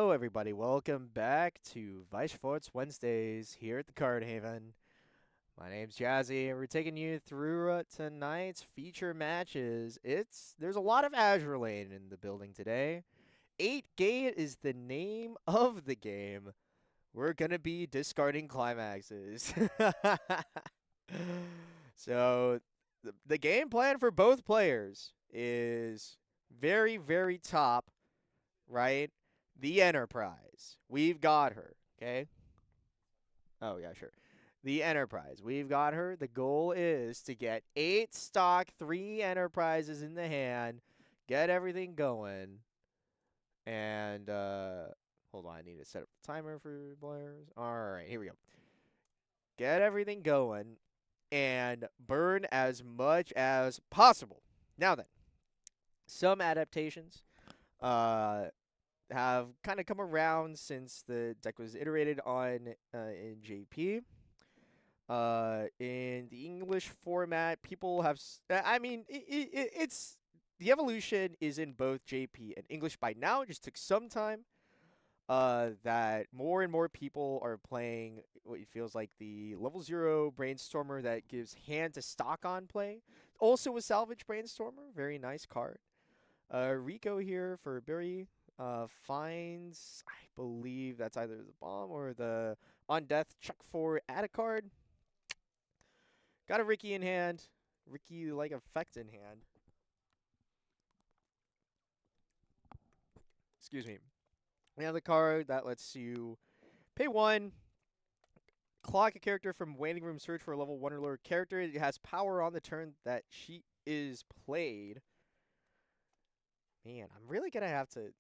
Hello, everybody. Welcome back to Weiss Schwarz Wednesdays here at the Card Haven. My name's Jazzy, and we're taking you through tonight's feature matches. There's a lot of Azure Lane in the building today. 8 Gate is the name of the game. We're gonna be discarding climaxes. So the game plan for both players is very, very top, right? The Enterprise. We've got her. Okay. Oh, yeah, sure. The Enterprise. We've got her. The goal is to get 8 stock, 3 Enterprises in the hand, get everything going, and, hold on. I need to set up the timer for players. All right, here we go. Get everything going and burn as much as possible. Now then, some adaptations. Uh, have kind of come around since the deck was iterated on in JP. In the English format, people have. I mean, it's the evolution is in both JP and English by now. It just took some time. That more and more people are playing what it feels like the level 0 Brainstormer that gives hand to stock on play. Also a salvage Brainstormer, very nice card. Rico here for Barry finds, I believe that's either the bomb or the on death check for add a card. Got a Ricky in hand. Ricky like effect in hand. Excuse me. We have the card that lets you pay 1, clock a character from waiting room, search for a level 1 or lower character. It has power on the turn that she is played. Man, I'm really gonna have to.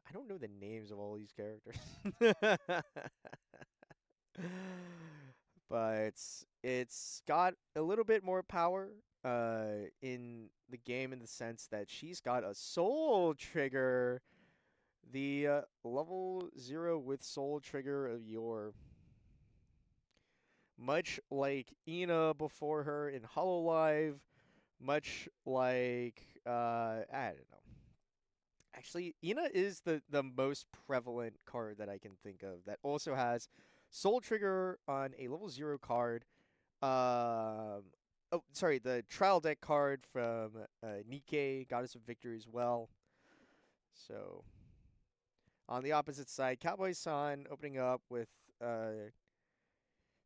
I don't know the names of all these characters. But it's got a little bit more power in the game in the sense that she's got a soul trigger, the level 0 with soul trigger of your, much like Ina before her in Hololive, much like I don't know. Actually, Ina is the most prevalent card that I can think of that also has Soul Trigger on a level 0 card. Oh, sorry, the Trial Deck card from Nikkei, Goddess of Victory as well. So, on the opposite side, Cowboy-san opening up with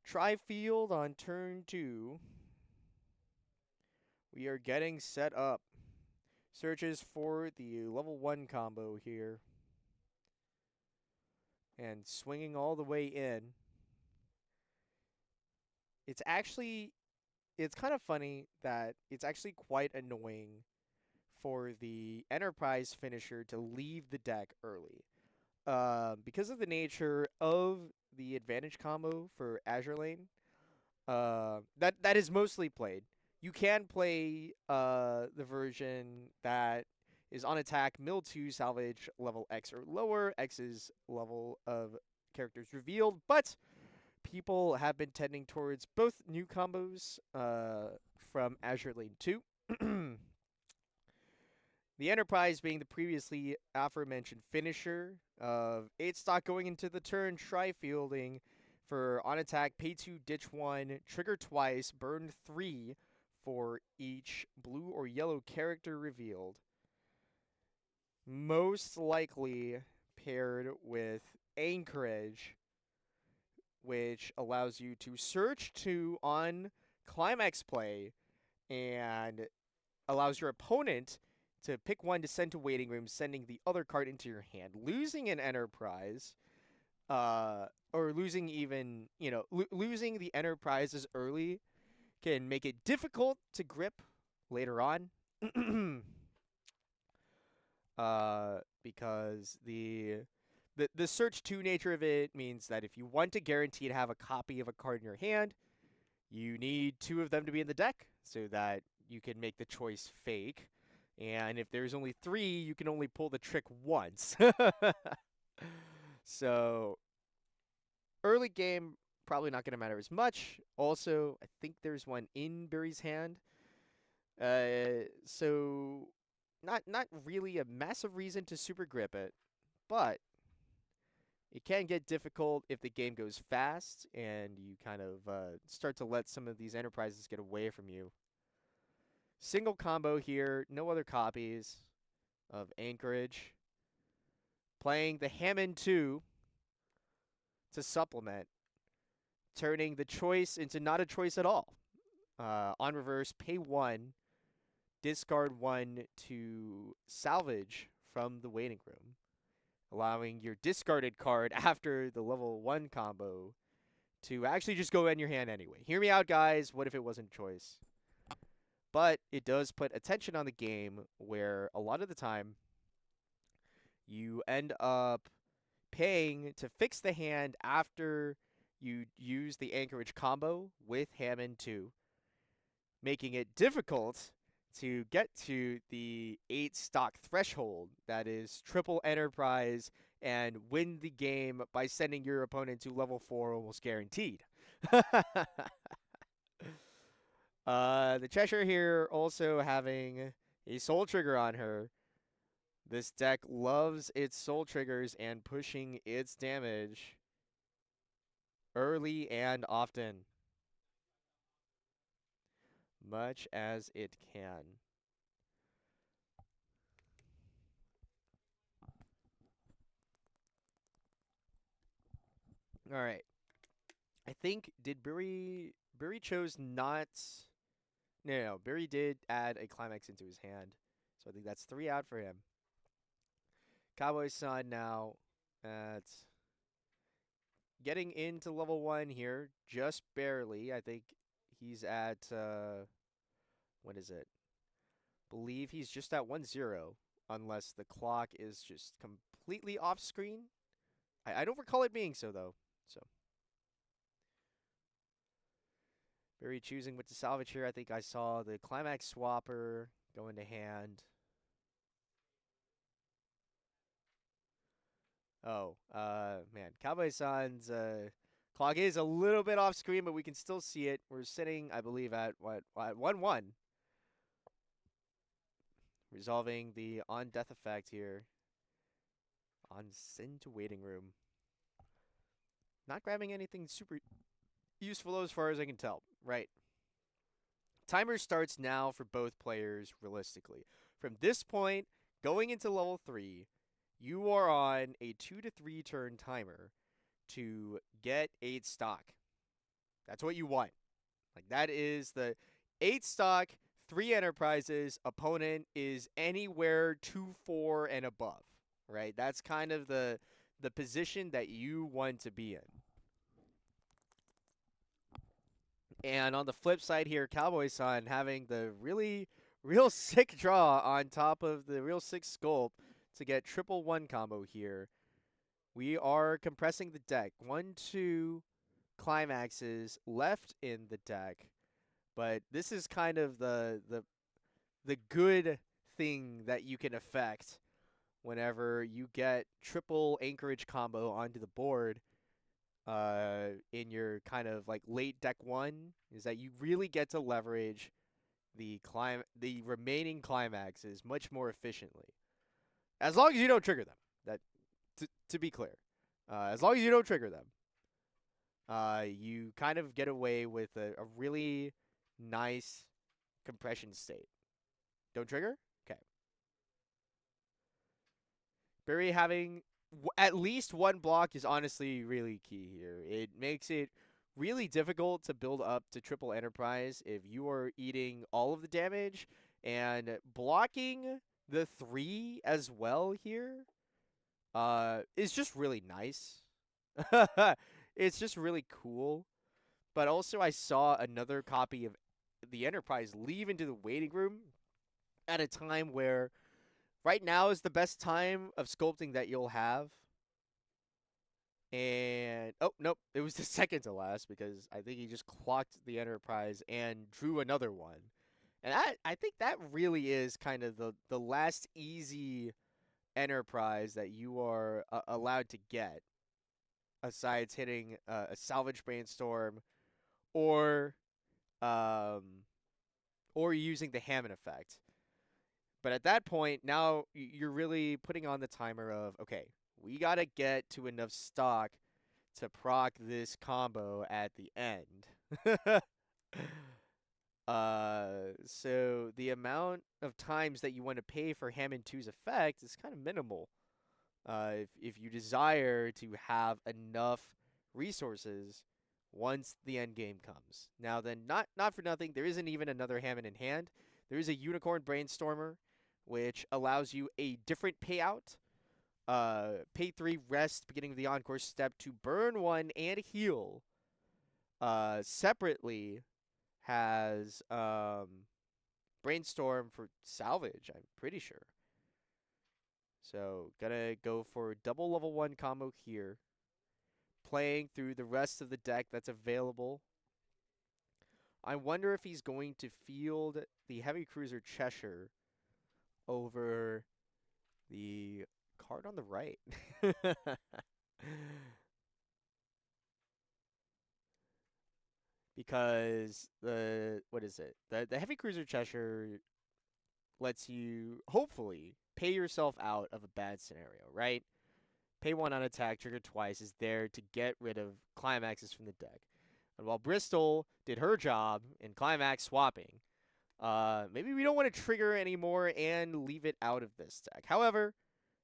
Tri-Field on turn 2. We are getting set up. Searches for the level 1 combo here. And swinging all the way in. It's kind of funny that it's actually quite annoying for the Enterprise finisher to leave the deck early. Because of the nature of the advantage combo for Azure Lane, that is mostly played. You can play the version that is on attack, mill 2, salvage, level X or lower. X is level of characters revealed, but people have been tending towards both new combos from Azure Lane 2. The Enterprise being the previously aforementioned finisher of 8 stock going into the turn, tri-fielding for on attack, pay 2, ditch 1, trigger twice, burn 3 for each blue or yellow character revealed. Most likely paired with Anchorage, which allows you to search 2 on climax play and allows your opponent to pick 1 to send to waiting room, sending the other card into your hand. Losing an Enterprise, or losing even, losing the Enterprises early can make it difficult to grip later on. Because the search 2 nature of it means that if you want to guarantee to have a copy of a card in your hand, you need 2 of them to be in the deck so that you can make the choice fake. And if there's only 3, you can only pull the trick once. So, early game, probably not going to matter as much. Also, I think there's one in Barry's hand. So, not really a massive reason to super grip it. But It can get difficult if the game goes fast and you kind of start to let some of these enterprises get away from you. Single combo here, no other copies of Anchorage. Playing the Hammond 2 to supplement, turning the choice into not a choice at all. On reverse, pay 1, discard 1 to salvage from the waiting room, allowing your discarded card after the level 1 combo to actually just go in your hand anyway. Hear me out, guys. What if it wasn't a choice? But it does put attention on the game where a lot of the time you end up paying to fix the hand after you use the Anchorage combo with Hammond 2, making it difficult to get to the 8 stock threshold that is triple enterprise and win the game by sending your opponent to level 4 almost guaranteed. The Cheshire here also having a soul trigger on her. This deck loves its soul triggers and pushing its damage early and often, much as it can. All right. I think did Burry chose not. No, Burry did add a climax into his hand, so I think that's 3 out for him. Cowboy Sun now at getting into level 1 here, just barely. I think he's at what is it? Believe he's just at 1-0, unless the clock is just completely off screen. I don't recall it being so though. So Barry choosing what to salvage here. I think I saw the climax swapper go into hand. Oh, man. Cowboy San's clock is a little bit off screen, but we can still see it. We're sitting, I believe, at what, 1-1. Resolving the on death effect here. On send to waiting room. Not grabbing anything super useful as far as I can tell. Right. Timer starts now for both players, realistically. From this point, going into level 3, you are on a 2 to 3 turn timer to get 8 stock. That's what you want. Like, that is the 8 stock, 3 enterprises, opponent is anywhere 2-4 and above, right? That's kind of the position that you want to be in. And on the flip side here, Cowboy Sun having the real sick draw on top of the real sick sculpt to get 1-1 combo here. We are compressing the deck. 1-2 climaxes left in the deck. But this is kind of the good thing that you can affect whenever you get triple Anchorage combo onto the board in your kind of like late deck 1, is that you really get to leverage the remaining climaxes much more efficiently. As long as you don't trigger them. That to be clear. As long as you don't trigger them. You kind of get away with a really nice compression state. Don't trigger? Okay. Barry having at least 1 block is honestly really key here. It makes it really difficult to build up to triple enterprise if you are eating all of the damage, and blocking the 3 as well here is just really nice. It's just really cool. But also I saw another copy of the Enterprise leave into the waiting room at a time where right now is the best time of sculpting that you'll have. And, oh, nope, it was the second to last because I think he just clocked the Enterprise and drew another one. And I think that really is kind of the last easy Enterprise that you are allowed to get, aside hitting a salvage brainstorm or um, or using the Hammond effect. But at that point, now you're really putting on the timer of, okay, We got to get to enough stock to proc this combo at the end. So the amount of times that you want to pay for Hammond 2's effect is kind of minimal. If you desire to have enough resources once the end game comes. Now then, not for nothing, there isn't even another Hammond in hand. There is a Unicorn Brainstormer, which allows you a different payout. Pay 3 rest beginning of the encore step to burn 1 and heal. Separately has Brainstorm for salvage, I'm pretty sure. So, gonna go for double level 1 combo here. Playing through the rest of the deck that's available. I wonder if he's going to field the Heavy Cruiser Cheshire over the card on the right. Because what is it? The Heavy Cruiser Cheshire lets you hopefully pay yourself out of a bad scenario, right? Pay 1 on attack, trigger twice, is there to get rid of climaxes from the deck. And while Bristol did her job in climax swapping, maybe we don't want to trigger anymore and leave it out of this deck. However,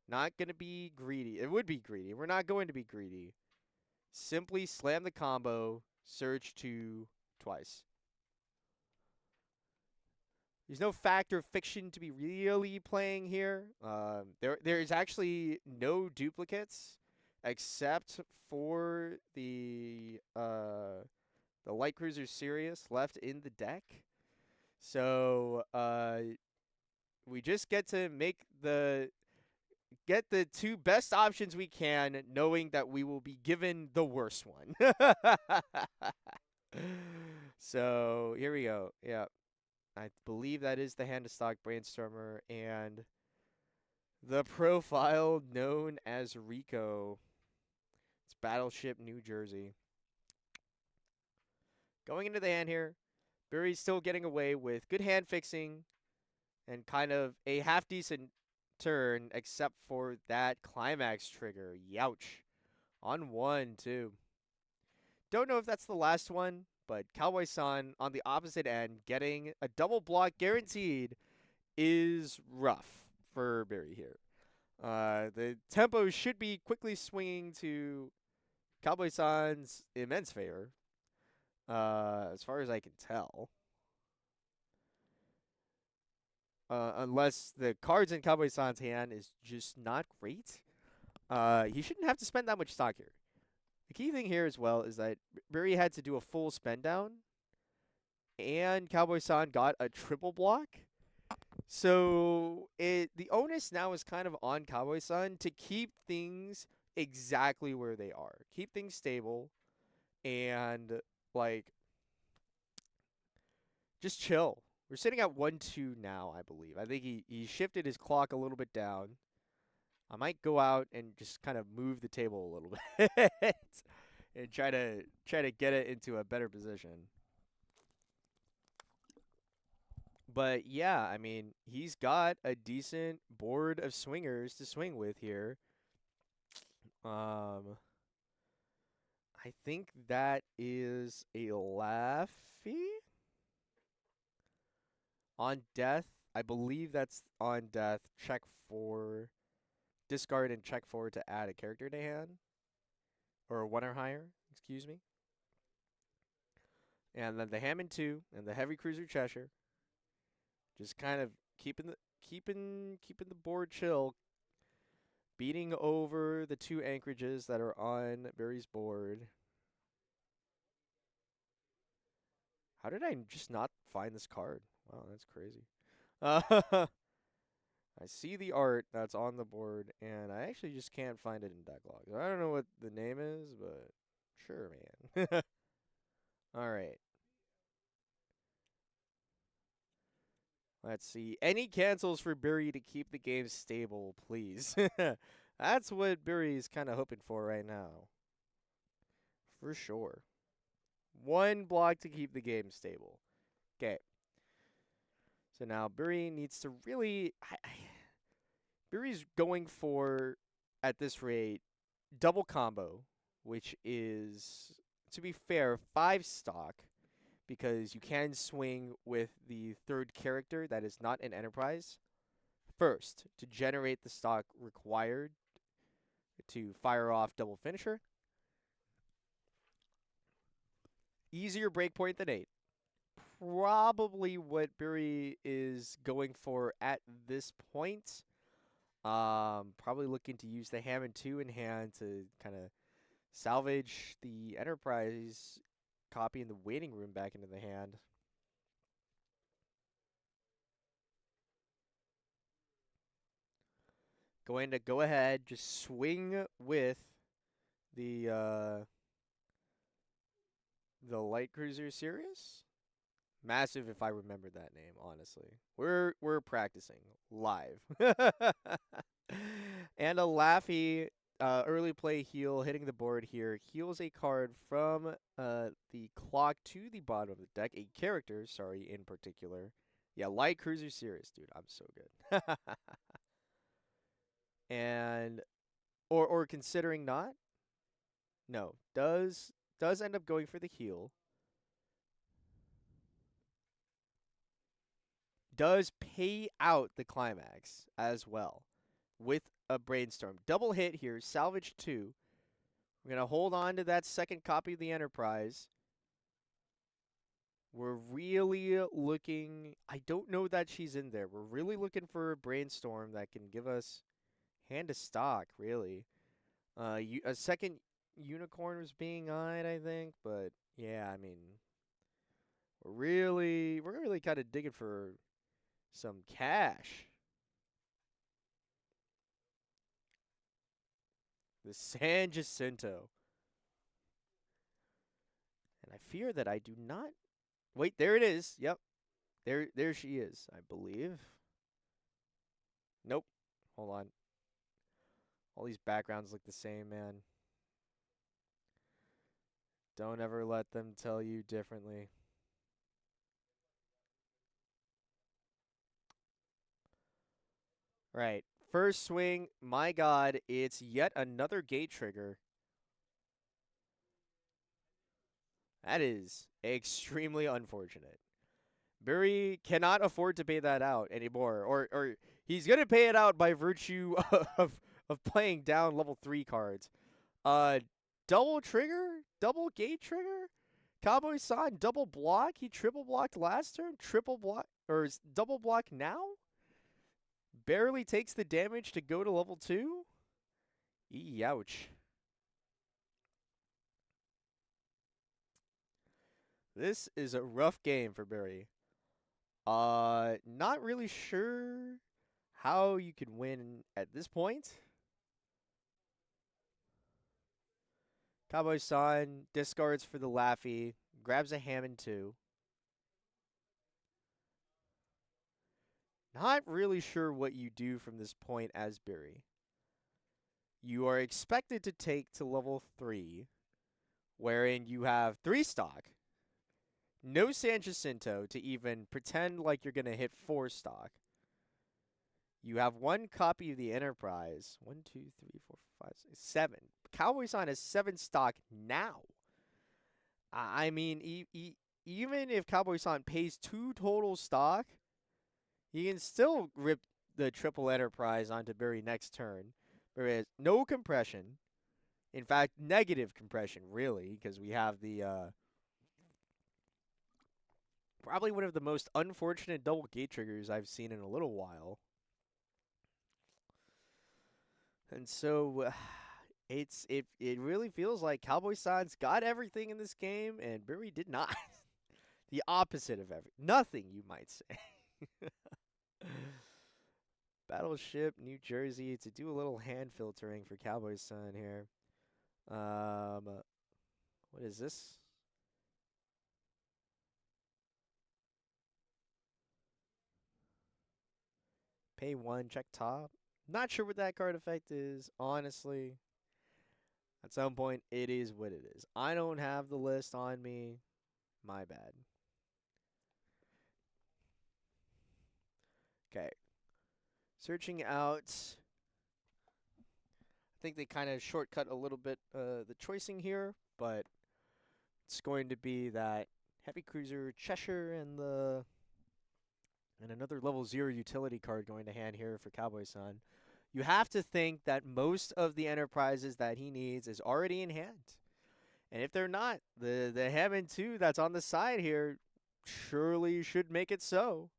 not going to be greedy. It would be greedy. We're not going to be greedy. Simply slam the combo, surge 2 twice. There's no fact or fiction to be really playing here. There's actually no duplicates except for the Light Cruiser Sirius left in the deck. So we just get to get the 2 best options we can, knowing that we will be given the worst one. So here we go. Yeah. I believe that is the hand of stock Brainstormer and the profile known as Rico. It's Battleship New Jersey. Going into the hand here, Barry's still getting away with good hand fixing and kind of a half decent turn, except for that climax trigger. Youch. On 1, too. Don't know if that's the last one, but Cowboy-san on the opposite end getting a double block guaranteed is rough for Barry here. The tempo should be quickly swinging to Cowboy-san's immense favor, as far as I can tell. Unless the cards in Cowboy-san's hand is just not great. He shouldn't have to spend that much stock here. The key thing here as well is that Barry had to do a full spend down, and Cowboy-san got a triple block. So the onus now is kind of on Cowboy-san to keep things exactly where they are. Keep things stable and, like, just chill. We're sitting at 1-2 now, I believe. I think he shifted his clock a little bit down. I might go out and just kind of move the table a little bit and try to get it into a better position. But yeah, I mean, he's got a decent board of swingers to swing with here. I think that is a Laffy on death. I believe that's on death. Check for discard and check for to add a character to hand, or 1 or higher. Excuse me. And then the Hammond 2 and the Heavy Cruiser Cheshire. Just kind of keeping the board chill, beating over the 2 anchorages that are on Barry's board. How did I just not find this card? Wow, that's crazy. I see the art that's on the board, and I actually just can't find it in deck logs. I don't know what the name is, but sure, man. All right. Let's see. Any cancels for Barry to keep the game stable, please. That's what Barry's kind of hoping for right now. For sure. 1 block to keep the game stable. Okay. So now Barry needs to really... Barry's going for at this rate, double combo, which is, to be fair, 5 stock, because you can swing with the third character that is not an enterprise first to generate the stock required to fire off double finisher. Easier breakpoint than 8. Probably what Barry is going for at this point. Probably looking to use the Hammond 2 in hand to kind of salvage the Enterprise copy in the waiting room back into the hand. Going to go ahead, just swing with the light cruiser Sirius. Massive, if I remember that name, honestly. We're practicing live. And a Laffy early play heal hitting the board here heals a card from the clock to the bottom of the deck. A character, sorry, in particular. Yeah, light cruiser Sirius, dude. I'm so good. And or considering not, no, does end up going for the heal. Does pay out the climax as well with a brainstorm. Double hit here, salvage 2. We're going to hold on to that second copy of the Enterprise. We're really looking, I don't know that she's in there. We're really looking for a brainstorm that can give us hand to stock, really. A second unicorn was being eyed, I think, but yeah, I mean, we're really kind of digging for some cash. The San Jacinto. And I fear that I do not. Wait, there it is. Yep. There she is, I believe. Nope. Hold on. All these backgrounds look the same, man. Don't ever let them tell you differently. Right. First swing, my god, it's yet another gate trigger. That is extremely unfortunate. Barry cannot afford to pay that out anymore, or he's gonna pay it out by virtue of playing down level 3 cards. Uh, double trigger, double gate trigger. Cowboy-san double block. He triple blocked last turn. Triple block or double block now. Barely takes the damage to go to level 2. Ouch. This is a rough game for Barry. Not really sure how you could win at this point. Cowboy-san discards for the Laffy, grabs a Hammond 2. Not really sure what you do from this point as Barry. You are expected to take to level 3, wherein you have 3 stock, no San Jacinto to even pretend like you're going to hit 4 stock. You have 1 copy of the Enterprise. 1, 2, 3, 4, 5, 6, 7. Cowboy-san has 7 stock now. I mean, even if Cowboy-san pays 2 total stock, he can still rip the triple Enterprise onto Barry next turn. There is no compression. In fact, negative compression, really, because we have the probably one of the most unfortunate double gate triggers I've seen in a little while. And so it really feels like Cowboy-san's got everything in this game, and Barry did not. The opposite of nothing, you might say. Battleship New Jersey to do a little hand filtering for Cowboy-san here. What is this? Pay 1, check top. Not sure what that card effect is, honestly. At some point, it is what it is. I don't have the list on me. My bad. Okay. Searching out think they kind of shortcut a little bit the choicing here, but it's going to be that heavy cruiser Cheshire and another level 0 utility card going to hand here for Cowboy Sun. You have to think that most of the enterprises that he needs is already in hand. And if they're not, the Hammond 2 that's on the side here surely should make it so.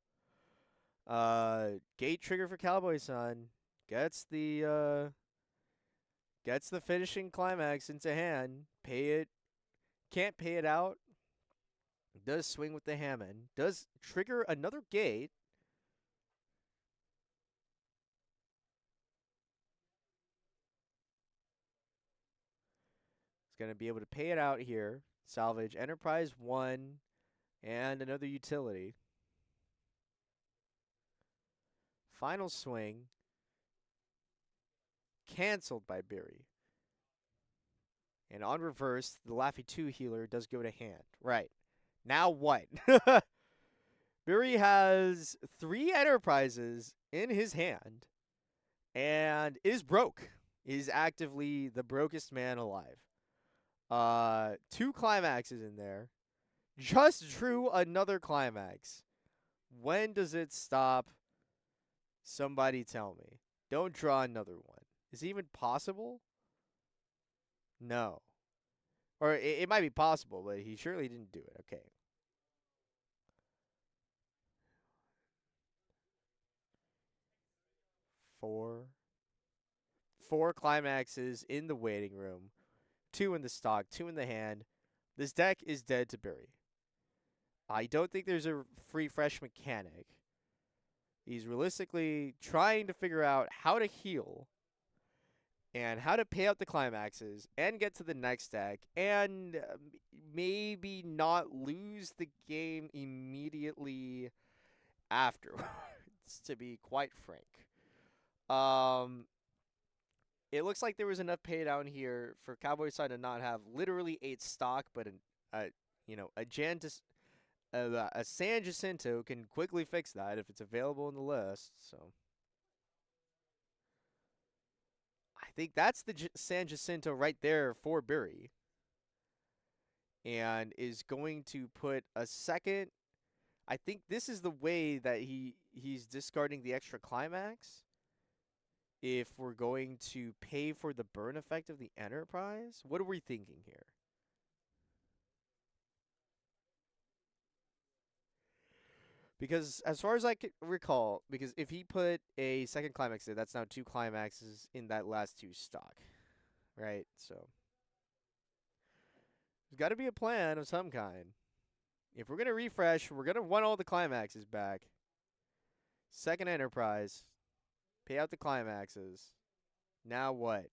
Gate trigger for Cowboy Sun gets the finishing climax into hand. Can't pay it out. Does swing with the Hammond. Does trigger another gate. It's going to be able to pay it out here. Salvage Enterprise 1 and another utility. Final swing. Canceled by Beery. And on reverse, the Laffy 2 healer does go to hand. Right. Now what? Beery has 3 enterprises in his hand and is broke. Is actively the brokest man alive. 2 climaxes in there. Just drew another climax. When does it stop? Somebody tell me. Don't draw another one. Is it even possible? No. Or it might be possible, but he surely didn't do it. Okay. Four climaxes in the waiting room. 2 in the stock, 2 in the hand. This deck is dead to Beery. I don't think there's a free fresh mechanic. He's realistically trying to figure out how to heal and how to pay out the climaxes and get to the next deck and maybe not lose the game immediately afterwards, to be quite frank. It looks like there was enough pay down here for Cowboy side to not have literally 8 stock, but a San Jacinto can quickly fix that if it's available in the list. So I think that's the San Jacinto right there for Beery, and is going to put a second. I think this is the way that he's discarding the extra climax. If we're going to pay for the burn effect of the Enterprise, what are we thinking here? Because as far as I can recall, because if he put a second climax there, that's now 2 climaxes in that last 2 stock, right? So there's got to be a plan of some kind. If we're gonna refresh, we're gonna want all the climaxes back. Second Enterprise, pay out the climaxes. Now what?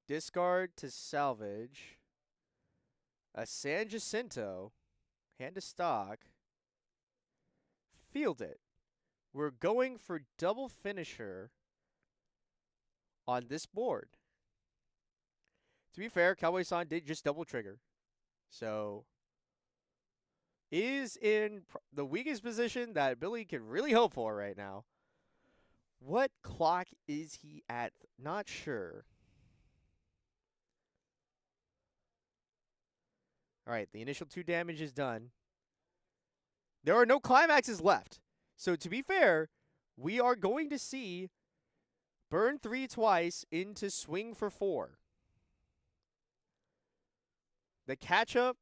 Discard to salvage. A San Jacinto. Hand to stock. Field it. We're going for double finisher on this board. To be fair, Cowboy-san did just double trigger. So, is in the weakest position that Billy can really hope for right now. What clock is he at? Not sure. All right, the initial 2 damage is done. There are no climaxes left. So to be fair, we are going to see burn 3 twice into swing for 4. The catch-up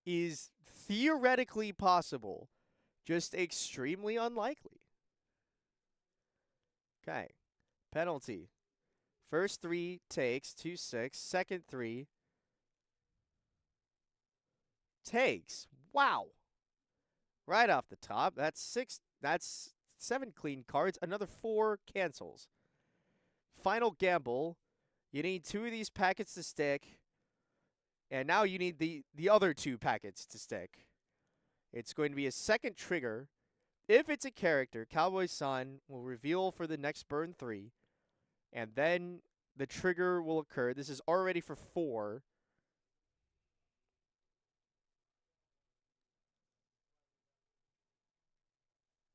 is theoretically possible, just extremely unlikely. Okay, penalty. First 3 takes, 2-6. Second 3 takes. Wow. Right off the top. That's 7 clean cards. Another 4 cancels. Final gamble. You need 2 of these packets to stick. And now you need the other 2 packets to stick. It's going to be a second trigger. If it's a character, Cowboy-san will reveal for the next burn 3. And then the trigger will occur. This is already for 4.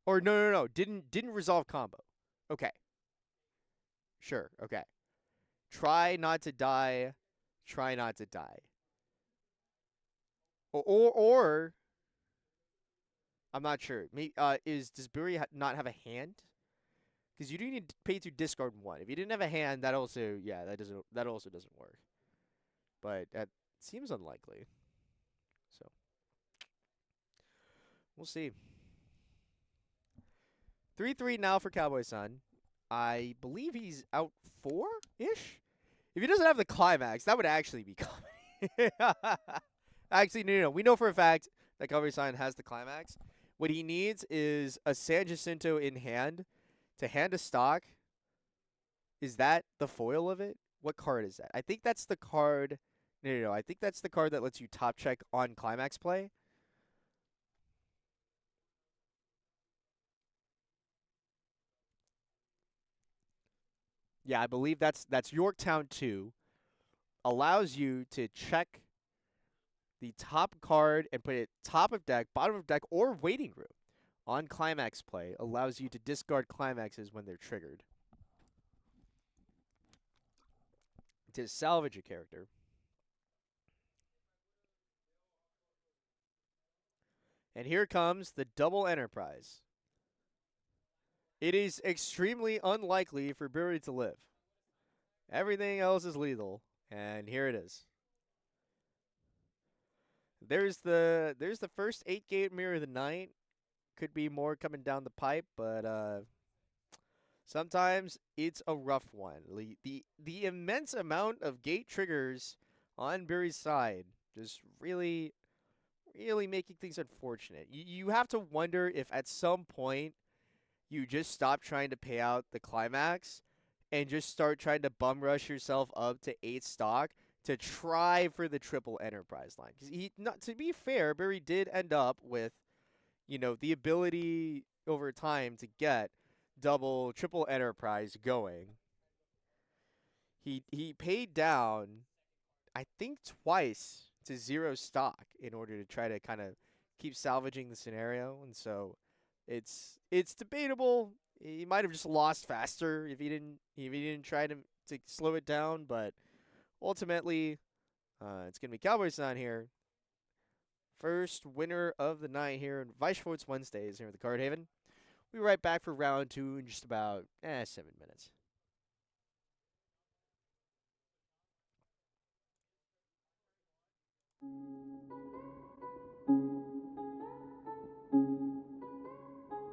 Or no. Didn't resolve combo. Okay. Sure. Okay. Try not to die. Try not to die. Or I'm not sure. Maybe does Buri not have a hand? Because you do need to pay to discard one. If you didn't have a hand, that also that also doesn't work. But that seems unlikely. So we'll see. 3-3 now for Cowboy Sun. I believe he's out 4-ish. If he doesn't have the climax, that would actually be comedy. Actually, no. We know for a fact that Cowboy Sun has the climax. What he needs is a San Jacinto in hand to hand a stock. Is that the foil of it? What card is that? I think that's the card. No. I think that's the card that lets you top check on climax play. Yeah, I believe that's Yorktown 2. Allows you to check the top card and put it top of deck, bottom of deck, or waiting room on climax play. Allows you to discard climaxes when they're triggered to salvage a character. And here comes the double enterprise. It is extremely unlikely for Brewery to live. Everything else is lethal, and here it is. There's the first 8-gate mirror of the night. Could be more coming down the pipe, but sometimes it's a rough one. The immense amount of gate triggers on Barry's side just really making things unfortunate. You have to wonder if at some point you just stop trying to pay out the climax and just start trying to bum rush yourself up to 8 stock to try for the triple enterprise line. Because not to be fair, Barry did end up with the ability over time to get double, triple enterprise going. He paid down, I think twice to 0 stock in order to try to kind of keep salvaging the scenario, and so it's debatable. He might have just lost faster if he didn't try to slow it down, but ultimately, it's gonna be Cowboys on here. First winner of the night here in Weiss Schwarz Wednesdays here at the Card Haven. We'll be right back for round two in just about 7 minutes.